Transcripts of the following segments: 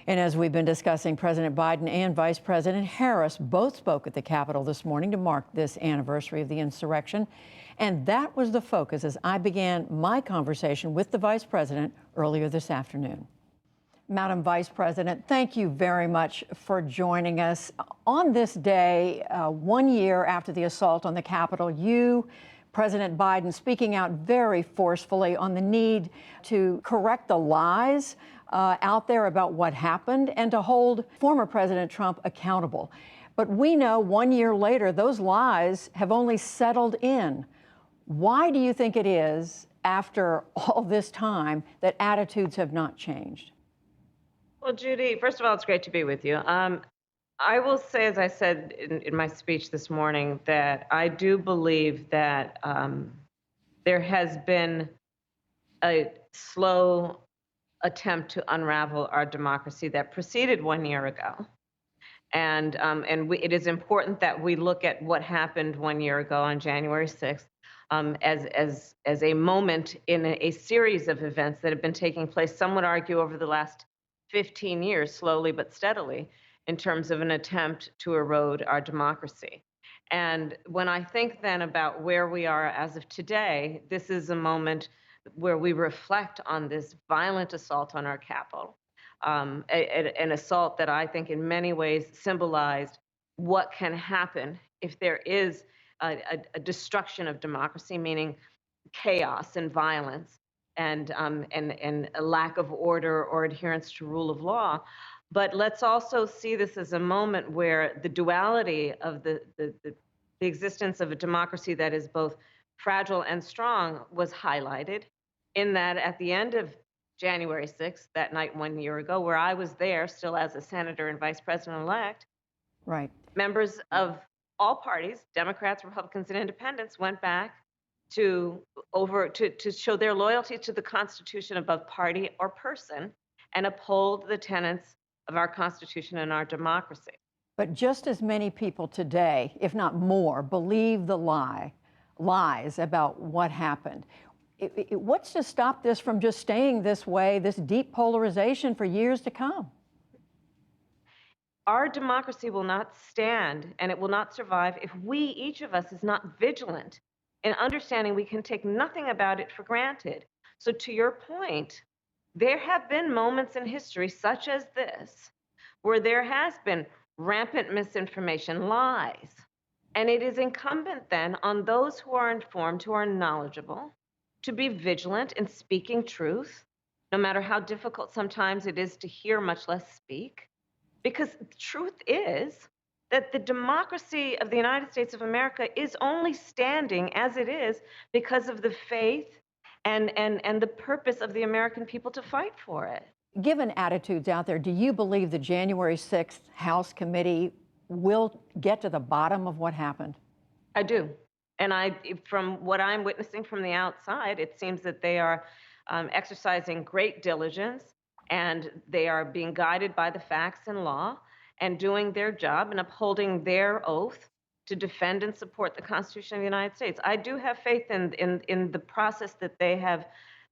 And as we've been discussing, President Biden and Vice President Harris both spoke at the Capitol this morning to mark this anniversary of the insurrection. And that was the focus as I began my conversation with the Vice President earlier this afternoon. Madam Vice President, thank you very much for joining us. On this day, 1 year after the assault on the Capitol, you, President Biden, speaking out very forcefully on the need to correct the lies out there about what happened and to hold former President Trump accountable. But we know 1 year later, those lies have only settled in. Why do you think it is, after all this time, that attitudes have not changed? Well, Judy, first of all, it's great to be with you. I will say, as I said in my speech this morning, that I do believe that there has been a slow attempt to unravel our democracy that proceeded 1 year ago. It is important that we look at what happened 1 year ago on January 6th as a moment in a series of events that have been taking place, some would argue, over the last 15 years, slowly but steadily, in terms of an attempt to erode our democracy. And when I think then about where we are as of today, this is a moment where we reflect on this violent assault on our Capitol, an assault that I think in many ways symbolized what can happen if there is a destruction of democracy, meaning chaos and violence and a lack of order or adherence to rule of law. But let's also see this as a moment where the duality of the existence of a democracy that is both fragile and strong was highlighted, in that at the end of January 6th, that night 1 year ago, where I was there still as a senator and vice president-elect, Right. members of all parties, Democrats, Republicans, and independents, went back to show their loyalty to the Constitution above party or person and uphold the tenets of our Constitution and our democracy. But just as many people today, if not more, believe the lies about what happened. What's to stop this from just staying this way, this deep polarization for years to come? Our democracy will not stand and it will not survive if we, each of us, is not vigilant in understanding we can take nothing about it for granted. So to your point, there have been moments in history such as this where there has been rampant misinformation, lies. And it is incumbent then on those who are informed, who are knowledgeable, to be vigilant in speaking truth, no matter how difficult sometimes it is to hear, much less speak. Because the truth is that the democracy of the United States of America is only standing as it is because of the faith and the purpose of the American people to fight for it. Given attitudes out there, do you believe the January 6th House committee will get to the bottom of what happened? I do. And from what I'm witnessing from the outside, it seems that they are exercising great diligence and they are being guided by the facts and law and doing their job and upholding their oath to defend and support the Constitution of the United States. I do have faith in the process that they have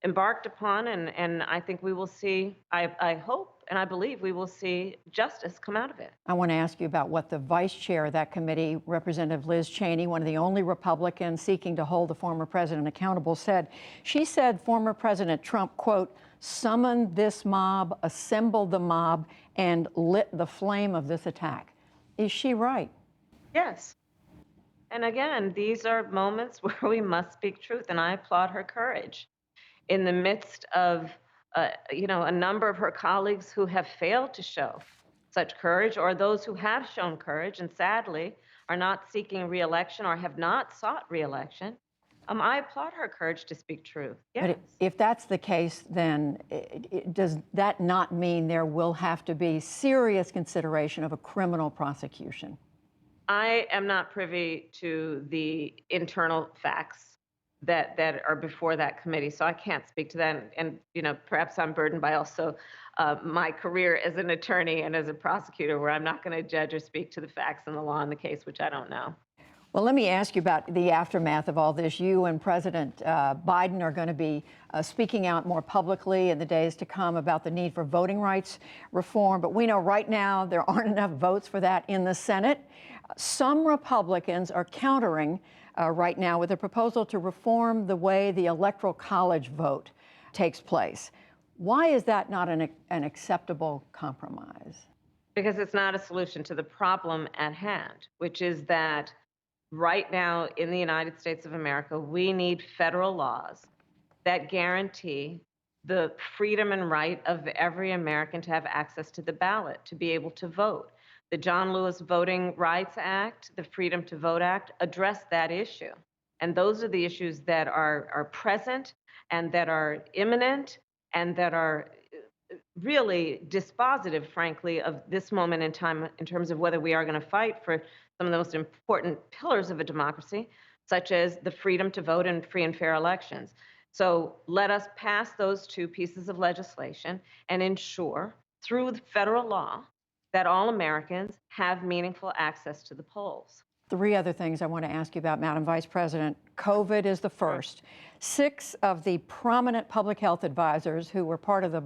embarked upon, and I think we will see, I hope and I believe we will see justice come out of it. I want to ask you about what the vice chair of that committee, Representative Liz Cheney, one of the only Republicans seeking to hold the former president accountable, said. She said former President Trump, quote, summoned this mob, assembled the mob, and lit the flame of this attack. Is she right? Yes. And again, these are moments where we must speak truth, and I applaud her courage in the midst of a number of her colleagues who have failed to show such courage, or those who have shown courage and sadly are not seeking reelection or have not sought reelection. I applaud her courage to speak truth. Yes. But if that's the case, then does that not mean there will have to be serious consideration of a criminal prosecution? I am not privy to the internal facts that are before that committee, so I can't speak to that. And perhaps I'm burdened by also my career as an attorney and as a prosecutor, where I'm not going to judge or speak to the facts and the law in the case, which I don't know. Well, let me ask you about the aftermath of all this. You and President Biden are going to be speaking out more publicly in the days to come about the need for voting rights reform. But we know right now there aren't enough votes for that in the Senate. Some Republicans are countering right now with a proposal to reform the way the Electoral College vote takes place. Why is that not an acceptable compromise? Because it's not a solution to the problem at hand, which is that right now in the United States of America, we need federal laws that guarantee the freedom and right of every American to have access to the ballot, to be able to vote. The John Lewis Voting Rights Act, the Freedom to Vote Act, address that issue. And those are the issues that are present and that are imminent and that are really dispositive, frankly, of this moment in time in terms of whether we are going to fight for some of the most important pillars of a democracy, such as the freedom to vote in free and fair elections. So let us pass those two pieces of legislation and ensure through the federal law that all Americans have meaningful access to the polls. Three other things I want to ask you about, Madam Vice President. COVID is the first. 6 of the prominent public health advisors who were part of the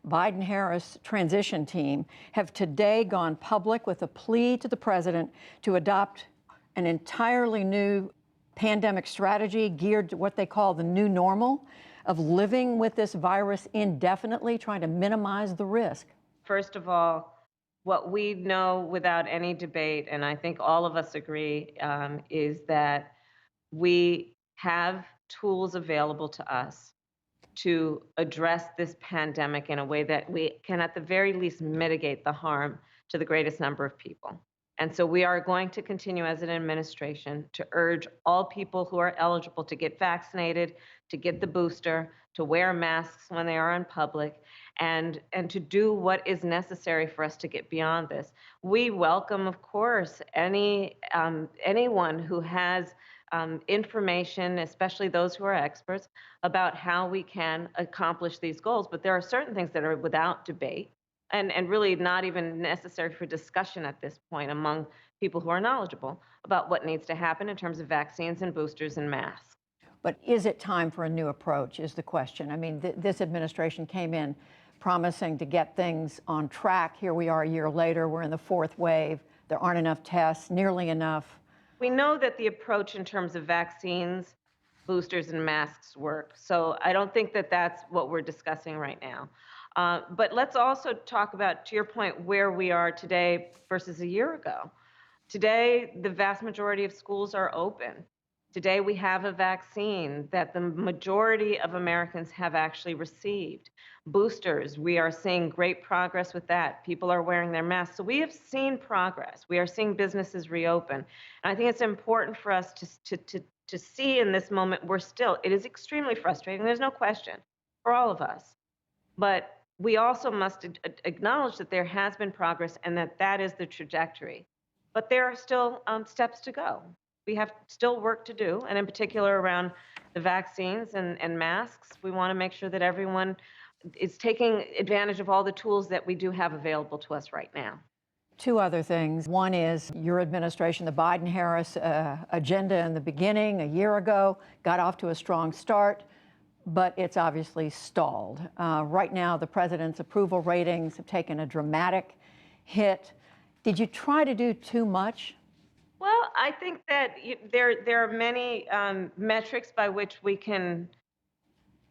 Biden-Harris transition team have today gone public with a plea to the president to adopt an entirely new pandemic strategy geared to what they call the new normal of living with this virus indefinitely, trying to minimize the risk. First of all, what we know without any debate, and I think all of us agree, is that we have tools available to us to address this pandemic in a way that we can, at the very least, mitigate the harm to the greatest number of people. And so we are going to continue as an administration to urge all people who are eligible to get vaccinated, to get the booster, to wear masks when they are in public, and to do what is necessary for us to get beyond this. We welcome, of course, anyone who has information, especially those who are experts, about how we can accomplish these goals. But there are certain things that are without debate and really not even necessary for discussion at this point among people who are knowledgeable about what needs to happen in terms of vaccines and boosters and masks. But is it time for a new approach is the question. I mean, this administration came in promising to get things on track. Here we are a year later, we're in the 4th wave. There aren't enough tests, nearly enough. We know that the approach in terms of vaccines, boosters, and masks work. So I don't think that that's what we're discussing right now. But let's also talk about, to your point, where we are today versus a year ago. Today, the vast majority of schools are open. Today, we have a vaccine that the majority of Americans have actually received. Boosters, we are seeing great progress with that. People are wearing their masks. So we have seen progress. We are seeing businesses reopen. And I think it's important for us to see in this moment, it is extremely frustrating, there's no question, for all of us. But we also must acknowledge that there has been progress and that is the trajectory. But there are still steps to go. We have still work to do, and in particular around the vaccines and masks. We want to make sure that everyone is taking advantage of all the tools that we do have available to us right now. 2 other things. One is your administration, the Biden-Harris agenda in the beginning, a year ago, got off to a strong start, but it's obviously stalled. Right now, the president's approval ratings have taken a dramatic hit. Did you try to do too much? Well, I think that there are many metrics by which we can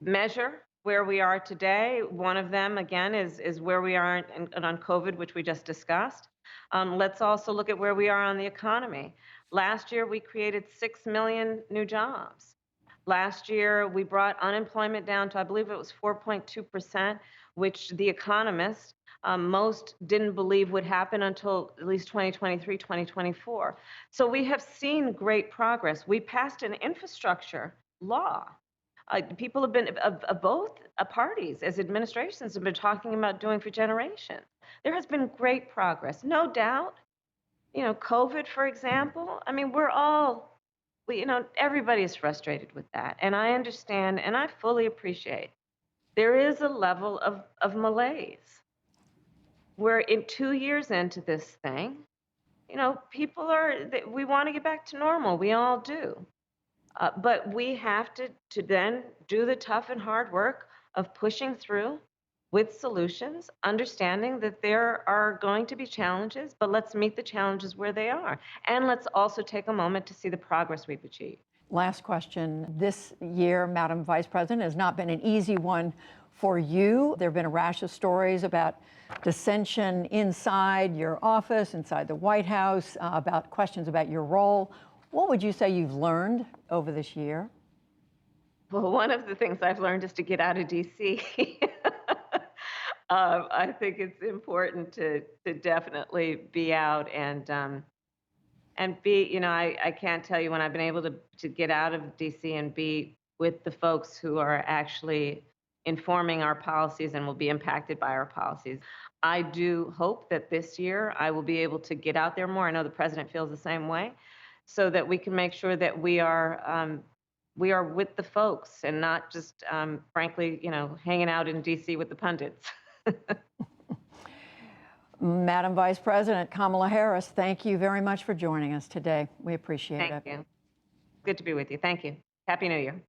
measure where we are today. One of them, again, is where we are on COVID, which we just discussed. Let's also look at where we are on the economy. Last year, we created 6 million new jobs. Last year, we brought unemployment down to, I believe it was 4.2%, which the economists most didn't believe would happen until at least 2023, 2024. So we have seen great progress. We passed an infrastructure law. People have been, of both parties as administrations, have been talking about doing for generations. There has been great progress, no doubt. COVID, for example, I mean, everybody is frustrated with that. And I understand and I fully appreciate there is a level of malaise. We're 2 years into this thing. people we want to get back to normal. We all do. But we have to then do the tough and hard work of pushing through with solutions, understanding that there are going to be challenges, but let's meet the challenges where they are. And let's also take a moment to see the progress we've achieved. Last question. This year, Madam Vice President, has not been an easy one for you. There have been a rash of stories about dissension inside your office, inside the White House, about questions about your role. What would you say you've learned over this year? Well, one of the things I've learned is to get out of DC. I think it's important to definitely be out and be, I can't tell you when I've been able to get out of DC and be with the folks who are actually informing our policies and will be impacted by our policies. I do hope that this year I will be able to get out there more. I know the president feels the same way, so that we can make sure that we are with the folks and not just, frankly, hanging out in DC with the pundits. Madam Vice President Kamala Harris, thank you very much for joining us today. We appreciate it. Thank you. Good to be with you. Thank you. Happy New Year.